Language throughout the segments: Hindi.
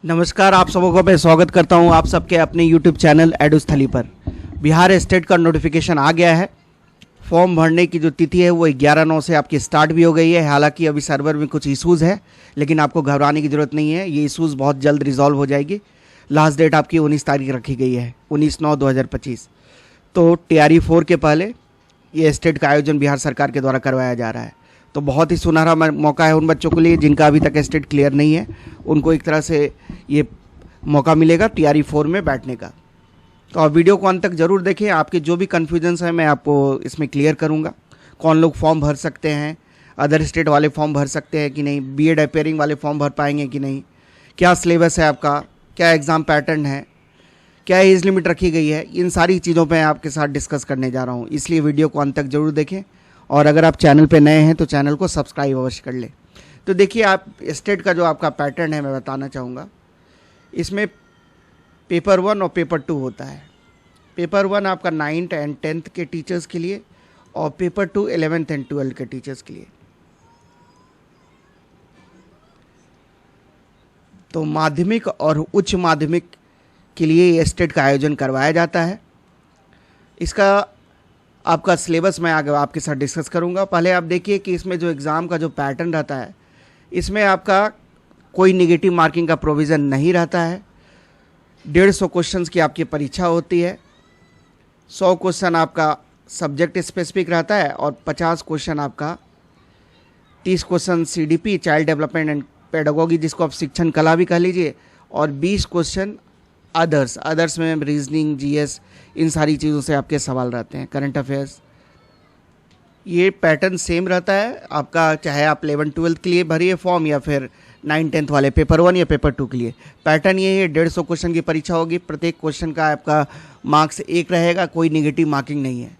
नमस्कार, आप सबों को मैं स्वागत करता हूं आप सबके अपने YouTube चैनल एडुस्थली पर। बिहार स्टेट का नोटिफिकेशन आ गया है। फॉर्म भरने की जो तिथि है वो 11/9 से आपकी स्टार्ट भी हो गई है। हालांकि अभी सर्वर में कुछ इश्यूज़ है, लेकिन आपको घबराने की ज़रूरत नहीं है। ये इश्यूज़ बहुत जल्द रिजॉल्व हो जाएगी। लास्ट डेट आपकी 19 तारीख रखी गई है, 19/9/2025। तो TRE 4 के पहले ये स्टेट का आयोजन बिहार सरकार के द्वारा करवाया जा रहा है। तो बहुत ही सुनहरा मौका है उन बच्चों के लिए जिनका अभी तक स्टेट क्लियर नहीं है। उनको एक तरह से ये मौका मिलेगा TRE 4 में बैठने का। तो आप वीडियो को अंत तक जरूर देखें। आपके जो भी कन्फ्यूजन्स हैं मैं आपको इसमें क्लियर करूंगा। कौन लोग फॉर्म भर सकते हैं, अदर स्टेट वाले फॉर्म भर सकते हैं कि नहीं, BEd अपेयरिंग वाले फॉर्म भर पाएंगे कि नहीं, क्या सिलेबस है आपका, क्या एग्ज़ाम पैटर्न है, क्या एज लिमिट रखी गई है, इन सारी चीज़ों पर आपके साथ डिस्कस करने जा रहा हूँ। इसलिए वीडियो को अंत तक जरूर देखें और अगर आप चैनल पे नए हैं तो चैनल को सब्सक्राइब अवश्य कर लें। तो देखिए, आप स्टेट का जो आपका पैटर्न है मैं बताना चाहूँगा। इसमें पेपर 1 और पेपर 2 होता है। पेपर 1 आपका 9th एंड 10th के टीचर्स के लिए और पेपर 2 11th एंड 12th के टीचर्स के लिए। तो माध्यमिक और उच्च माध्यमिक के लिए ये स्टेट का आयोजन करवाया जाता है। इसका आपका सिलेबस मैं आगे आपके साथ डिस्कस करूंगा। पहले आप देखिए कि इसमें जो एग्ज़ाम का जो पैटर्न रहता है, इसमें आपका कोई नेगेटिव मार्किंग का प्रोविज़न नहीं रहता है। 150 क्वेश्चंस की आपकी परीक्षा होती है। 100 क्वेश्चन आपका सब्जेक्ट स्पेसिफिक रहता है और 50 क्वेश्चन आपका 30 question CDP child development and pedagogy, जिसको आप शिक्षण कला भी कह लीजिए, और 20 क्वेश्चन अदर्स में रीजनिंग, GS, इन सारी चीज़ों से आपके सवाल रहते हैं, करंट अफेयर्स। ये पैटर्न सेम रहता है आपका, चाहे आप 11th 12th के लिए भरिए फॉर्म या फिर 9th 10th वाले पेपर 1 या पेपर 2 के लिए। पैटर्न ये है, 150 क्वेश्चन की परीक्षा होगी। प्रत्येक क्वेश्चन का आपका मार्क्स 1 रहेगा, कोई निगेटिव मार्किंग नहीं है।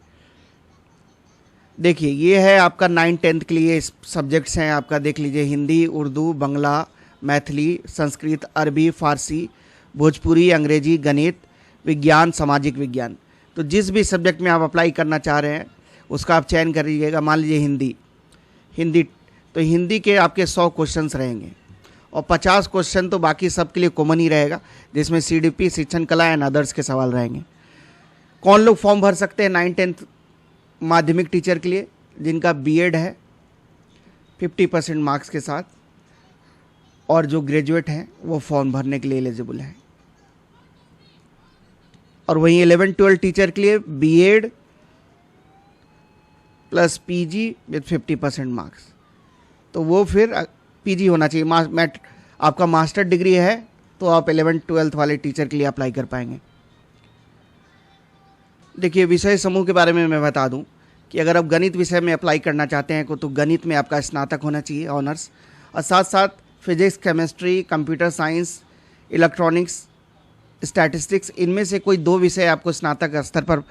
देखिए, ये है आपका 9th 10th के लिए सब्जेक्ट्स हैं आपका, देख लीजिए, हिंदी, उर्दू, बंगला, मैथिली, संस्कृत, अरबी, फारसी, भोजपुरी, अंग्रेजी, गणित, विज्ञान, सामाजिक विज्ञान। तो जिस भी सब्जेक्ट में आप अप्लाई करना चाह रहे हैं उसका आप चयन कर लीजिएगा। मान लीजिए हिंदी, तो हिंदी के आपके 100 क्वेश्चंस रहेंगे और 50 क्वेश्चन तो बाकी सब के लिए कॉमन ही रहेगा, जिसमें CDP, शिक्षण कला एंड अदर्स के सवाल रहेंगे। कौन लोग फॉर्म भर सकते हैं 9th 10th माध्यमिक टीचर के लिए? जिनका BEd है 50% मार्क्स के साथ, और जो ग्रेजुएट हैं वो फॉर्म भरने के लिए एलिजिबल हैं। और वहीं 11th 12th टीचर के लिए BEd plus PG with 50% marks. तो वो फिर PG होना चाहिए। आपका मास्टर डिग्री है तो आप 11th 12th वाले टीचर के लिए अप्लाई कर पाएंगे। देखिए, विषय समूह के बारे में मैं बता दूं कि अगर आप गणित विषय में अप्लाई करना चाहते हैं तो गणित में आपका स्नातक होना चाहिए, ऑनर्स, और साथ साथ physics, chemistry, computer science, electronics, statistics, इनमें से कोई 2 विषय आपको स्नातक स्तर पर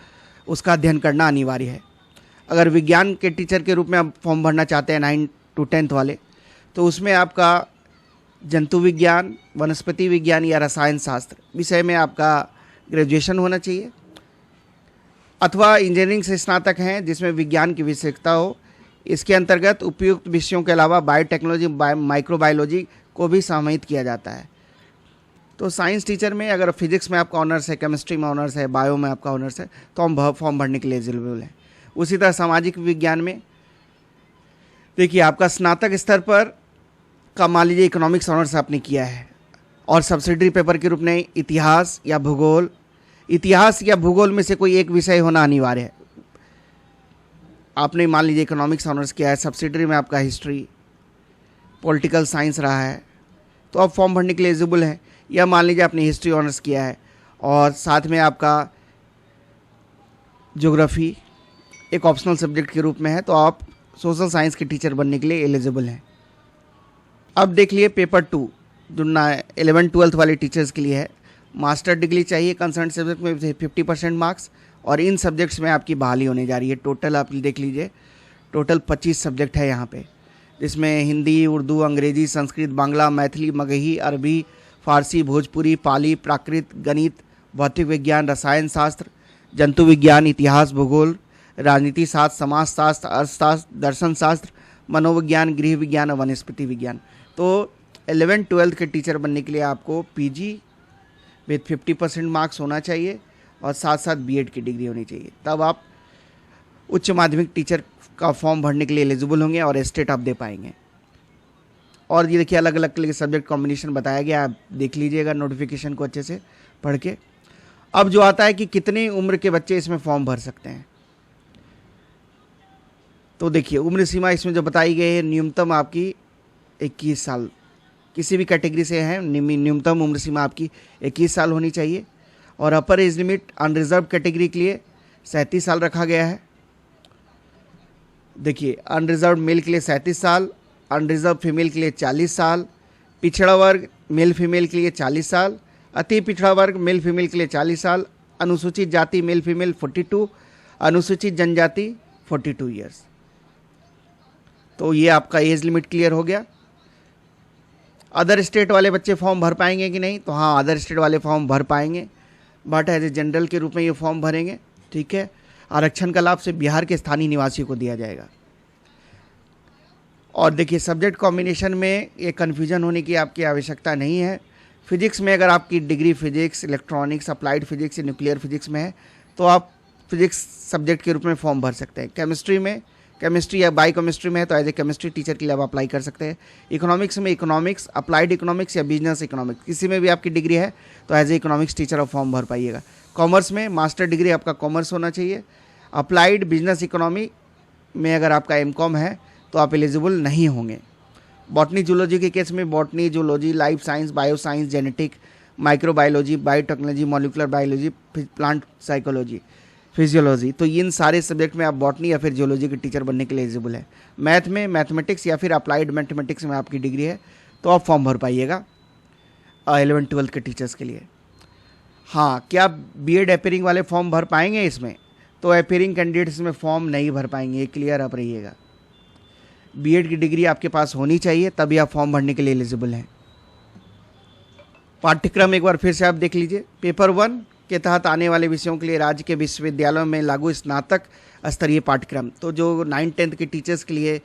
उसका अध्ययन करना अनिवार्य है। अगर विज्ञान के टीचर के रूप में आप फॉर्म भरना चाहते हैं 9th to 10th वाले, तो उसमें आपका जंतु विज्ञान, वनस्पति विज्ञान या रसायन शास्त्र विषय में आपका ग्रेजुएशन होना चाहिए, अथवा इंजीनियरिंग से स्नातक हैं जिसमें विज्ञान की विशेषता हो। इसके अंतर्गत उपयुक्त विषयों के अलावा बायोटेक्नोलॉजी, माइक्रोबायोलॉजी को भी सम्मिलित किया जाता है। तो साइंस टीचर में अगर फिजिक्स में आपका ऑनर्स है, केमिस्ट्री में ऑनर्स है, बायो में आपका ऑनर्स है, तो हम फॉर्म भरने के लिए एलिजिबल हैं। उसी तरह सामाजिक विज्ञान में देखिए, आपका स्नातक स्तर पर का मान लीजिए इकोनॉमिक्स ऑनर्स आपने किया है और सब्सिडरी पेपर के रूप में इतिहास या भूगोल में से कोई एक विषय होना अनिवार्य है। आपने मान लीजिए इकोनॉमिक्स ऑनर्स किया है, सब्सिडरी में आपका हिस्ट्री, पॉलिटिकल साइंस रहा है, तो आप फॉर्म भरने के लिए एलिजिबल हैं। या मान लीजिए आपने हिस्ट्री ऑनर्स किया है और साथ में आपका ज्योग्राफी एक ऑप्शनल सब्जेक्ट के रूप में है, तो आप सोशल साइंस के टीचर बनने के लिए एलिजिबल हैं। अब देख लिए पेपर 2 जो 11th 12th वाले टीचर्स के लिए है। मास्टर डिग्री चाहिए कंसर्न सब्जेक्ट में 50% मार्क्स, और इन सब्जेक्ट्स में आपकी बहाली होने जा रही है। टोटल आप देख लीजिए, टोटल 25 सब्जेक्ट है यहाँ पे, जिसमें हिंदी, उर्दू, अंग्रेजी, संस्कृत, बांग्ला, मैथिली, मगही, अरबी, फारसी, भोजपुरी, पाली, प्राकृत, गणित, भौतिक विज्ञान, रसायन शास्त्र, जंतु विज्ञान, इतिहास, भूगोल, राजनीति शास्त्र, समाज शास्त्र, अर्थशास्त्र, दर्शन शास्त्र, मनोविज्ञान, गृह विज्ञान और वनस्पति विज्ञान। तो 11th-12th के टीचर बनने के लिए आपको पीजी विथ 50% मार्क्स होना चाहिए और साथ साथ बीएड की डिग्री होनी चाहिए, तब आप उच्च माध्यमिक टीचर का फॉर्म भरने के लिए एलिजिबल होंगे और स्टेट आप दे पाएंगे। और ये देखिए अलग अलग सब्जेक्ट कॉम्बिनेशन बताया गया, आप देख लीजिएगा नोटिफिकेशन को अच्छे से पढ़ के। अब जो आता है कि कितनी उम्र के बच्चे इसमें फॉर्म भर सकते हैं, तो देखिए उम्र सीमा इसमें जो बताई गई है न्यूनतम आपकी 21 साल, किसी भी कैटेगरी से है न्यूनतम उम्र सीमा आपकी 21 साल होनी चाहिए। और upper age limit unreserve category के लिए 37 साल रखा गया है। देखिए अनरिजर्व मेल के लिए 37 साल, अनरिजर्व फीमेल के लिए 40 साल, पिछड़ा वर्ग मेल फीमेल के लिए 40 साल, अति पिछड़ा वर्ग मेल फीमेल के लिए 40 साल, अनुसूचित जाति मेल फीमेल 42, अनुसूचित जनजाति 42 ईयर्स। तो ये आपका एज लिमिट क्लियर हो गया। अदर स्टेट वाले बच्चे फॉर्म भर पाएंगे कि नहीं, तो हाँ अदर स्टेट वाले फॉर्म भर पाएंगे, बट एज ए जनरल के रूप में ये फॉर्म भरेंगे। ठीक है, आरक्षण का लाभ सिर्फ बिहार के स्थानीय निवासियों को दिया जाएगा। और देखिए सब्जेक्ट कॉम्बिनेशन में ये कन्फ्यूजन होने की आपकी आवश्यकता नहीं है। फिजिक्स में अगर आपकी degree physics, electronics, applied physics या न्यूक्लियर फिजिक्स में है तो आप फिजिक्स सब्जेक्ट के रूप में फॉर्म भर सकते हैं। केमिस्ट्री में, केमिस्ट्री या बायोकेमिस्ट्री में है तो एज ए केमिस्ट्री टीचर के लिए आप अप्लाई कर सकते हैं। इकोनॉमिक्स में इकोनॉमिक्स, अप्लाइड इकोनॉमिक्स या बिजनेस इकोनॉमिक्स, किसी में भी आपकी डिग्री है तो एज ए इकोनॉमिक्स टीचर आप फॉर्म भर पाइएगा। कॉमर्स में मास्टर डिग्री आपका कॉमर्स होना चाहिए। अप्लाइड बिजनेस इकोनॉमी में अगर आपका एमकॉम है तो आप एलिजिबल नहीं होंगे। बॉटनी जूलॉजी के केस में botany, zoology, life science, bio science, genetic, microbiology, biotechnology, molecular biology, plant psychology, physiology, तो इन सारे सब्जेक्ट में आप बॉटनी या फिर जियोलॉजी के टीचर बनने के लिए एलिजिबल है। मैथ में मैथमेटिक्स या फिर अप्लाइड मैथमेटिक्स में आपकी डिग्री है तो आप फॉर्म भर पाइएगा 11th-12th के टीचर्स के लिए। हाँ, क्या बीएड एपेयरिंग वाले फॉर्म भर पाएंगे इसमें? तो एपेयरिंग कैंडिडेट्स में फॉर्म नहीं भर पाएंगे, ये क्लियर आप रहिएगा। बीएड की डिग्री आपके पास होनी चाहिए तभी आप फॉर्म भरने के लिए एलिजिबल हैं। पाठ्यक्रम एक बार फिर से आप देख लीजिए। पेपर 1 के तहत आने वाले विषयों के लिए राज्य के विश्वविद्यालयों में लागू स्नातक स्तरीय पाठ्यक्रम, तो जो 9th-10th के टीचर्स के लिए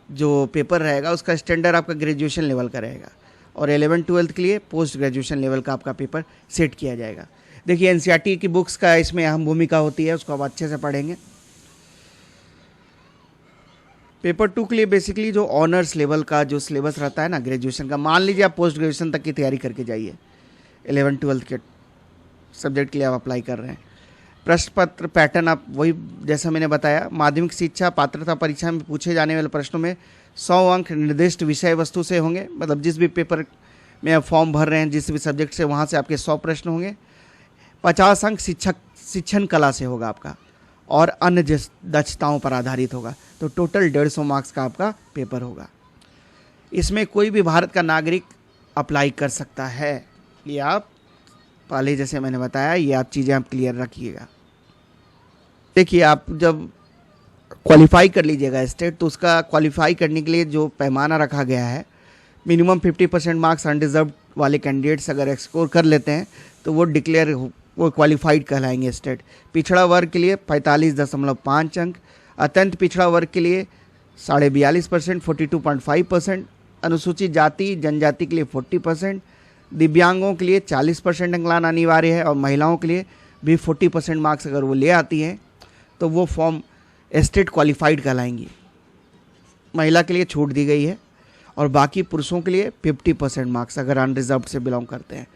जो पेपर रहेगा उसका स्टैंडर्ड आपका ग्रेजुएशन लेवल का रहेगा और 11th-12th के लिए पोस्ट ग्रेजुएशन लेवल का आपका पेपर सेट किया जाएगा। देखिए एनसीईआरटी की बुक्स का इसमें अहम भूमिका होती है, उसको आप अच्छे से पढ़ेंगे। पेपर 2 के लिए बेसिकली जो ऑनर्स लेवल का जो सिलेबस रहता है ना ग्रेजुएशन का, मान लीजिए आप पोस्ट ग्रेजुएशन तक की तैयारी करके जाइए, 11th-12th के सब्जेक्ट के लिए आप अप्लाई कर रहे हैं। प्रश्न पत्र पैटर्न आप वही जैसा मैंने बताया, माध्यमिक शिक्षा पात्रता परीक्षा में पूछे जाने वाले प्रश्नों में 100 अंक निर्दिष्ट विषय वस्तु से होंगे, मतलब जिस भी पेपर में आप फॉर्म भर रहे हैं जिस भी सब्जेक्ट से, वहाँ से आपके 100 प्रश्न होंगे। 50 अंक शिक्षण कला से होगा आपका और अन्य दक्षताओं पर आधारित होगा, तो टोटल 150 मार्क्स का आपका पेपर होगा। इसमें कोई भी भारत का नागरिक अप्लाई कर सकता है, ये आप पहले जैसे मैंने बताया, ये आप चीज़ें आप क्लियर रखिएगा। देखिए आप जब क्वालिफाई कर लीजिएगा स्टेट, तो उसका क्वालिफाई करने के लिए जो पैमाना रखा गया है, मिनिमम 50% मार्क्स अनडिजर्व वाले कैंडिडेट्स अगर स्कोर कर लेते हैं तो वो क्वालिफाइड कहलाएंगे स्टेट। पिछड़ा वर्ग के लिए 45.5 अंक, अत्यंत पिछड़ा वर्ग के लिए 42.5%, 42.5%, अनुसूचित जाति जनजाति के लिए 40%, दिव्यांगों के लिए 40% अंक लाना अनिवार्य है और महिलाओं के लिए भी 40% मार्क्स अगर वो ले आती हैं तो वो फॉर्म स्टेट क्वालिफाइड कहलाएंगी। महिला के लिए छूट दी गई है और बाकी पुरुषों के लिए 50% मार्क्स अगर अनरिजर्व से बिलोंग करते हैं।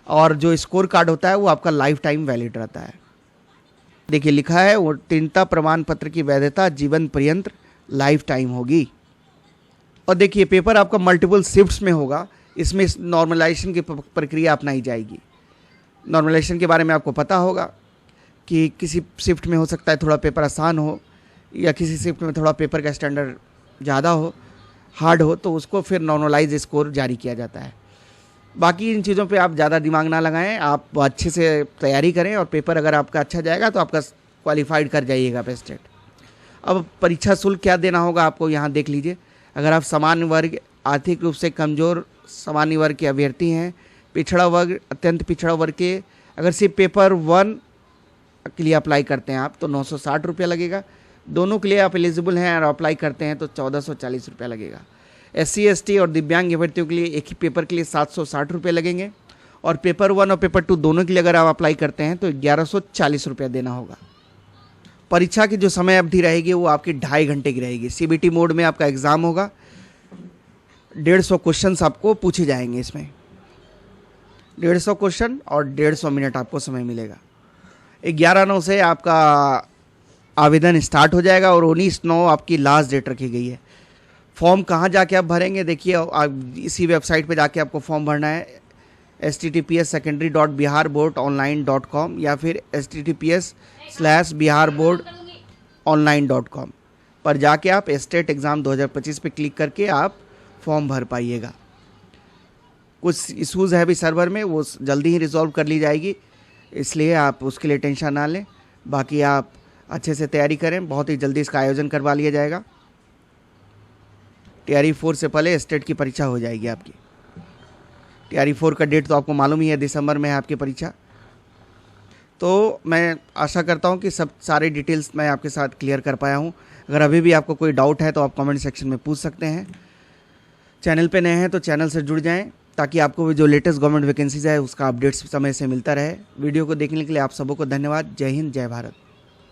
और जो स्कोर कार्ड होता है वो आपका लाइफ टाइम वैलिड रहता है। देखिए लिखा है उत्तीर्णता प्रमाण पत्र की वैधता जीवन पर्यंत लाइफ टाइम होगी। और देखिए पेपर आपका मल्टीपल शिफ्ट्स में होगा, इसमें नॉर्मलाइजेशन की प्रक्रिया अपनाई जाएगी। नॉर्मलाइजेशन के बारे में आपको पता होगा कि किसी शिफ्ट में हो सकता है थोड़ा पेपर आसान हो या किसी शिफ्ट में थोड़ा पेपर का स्टैंडर्ड ज़्यादा हो, हार्ड हो, तो उसको फिर नॉर्मलाइज स्कोर जारी किया जाता है। बाकी इन चीज़ों पे आप ज़्यादा दिमाग ना लगाएं, आप अच्छे से तैयारी करें और पेपर अगर आपका अच्छा जाएगा तो आपका क्वालिफाइड कर जाइएगा पे स्टेट। अब परीक्षा शुल्क क्या देना होगा आपको यहाँ देख लीजिए। अगर आप सामान्य वर्ग, आर्थिक रूप से कमज़ोर सामान्य वर्ग के अभ्यर्थी हैं, पिछड़ा वर्ग, अत्यंत पिछड़ा वर्ग के, अगर सिर्फ पेपर 1 के लिए अप्लाई करते हैं आप तो 960 रुपया लगेगा। दोनों के लिए आप एलिजिबल हैं और अप्लाई करते हैं तो 1440 रुपया लगेगा। SC ST और दिव्यांग अभ्यर्थियों के लिए एक ही पेपर के लिए 760 रुपये लगेंगे, और पेपर 1 और पेपर 2 दोनों के लिए अगर आप अप्लाई करते हैं तो 1140 रुपये देना होगा। परीक्षा की जो समय अवधि रहेगी वो आपकी 2.5 घंटे की रहेगी। CBT मोड में आपका एग्ज़ाम होगा। 150 क्वेश्चन आपको पूछे जाएंगे इसमें। 150 क्वेश्चन और 150 मिनट आपको समय मिलेगा। 11/9 से आपका आवेदन स्टार्ट हो जाएगा और 19/9 आपकी लास्ट डेट रखी गई है। फॉर्म कहाँ जाके आप भरेंगे, देखिए आप इसी वेबसाइट पे जाके आपको फॉर्म भरना है, https://biharboardonline.com या फिर https://biharboardonline.com पर जाके आप स्टेट एग्ज़ाम 2025 पे क्लिक करके आप फॉर्म भर पाइएगा। कुछ इशूज़ है अभी सर्वर में, वो जल्दी ही रिजॉल्व कर ली जाएगी, इसलिए आप उसके लिए टेंशन ना लें। बाकी आप अच्छे से तैयारी करें, बहुत ही जल्दी इसका आयोजन करवा लिया जाएगा। TRE 4 से पहले स्टेट की परीक्षा हो जाएगी आपकी। TRE 4 का डेट तो आपको मालूम ही है, दिसंबर में है आपकी परीक्षा। तो मैं आशा करता हूं कि सब सारे डिटेल्स मैं आपके साथ क्लियर कर पाया हूं। अगर अभी भी आपको कोई डाउट है तो आप कमेंट सेक्शन में पूछ सकते हैं। चैनल पे नए हैं तो चैनल से जुड़ जाएं ताकि आपको जो लेटेस्ट गवर्नमेंट वैकेंसीज है उसका अपडेट्स समय से मिलता रहे। वीडियो को देखने के लिए आप सबों को धन्यवाद। जय हिंद, जय भारत।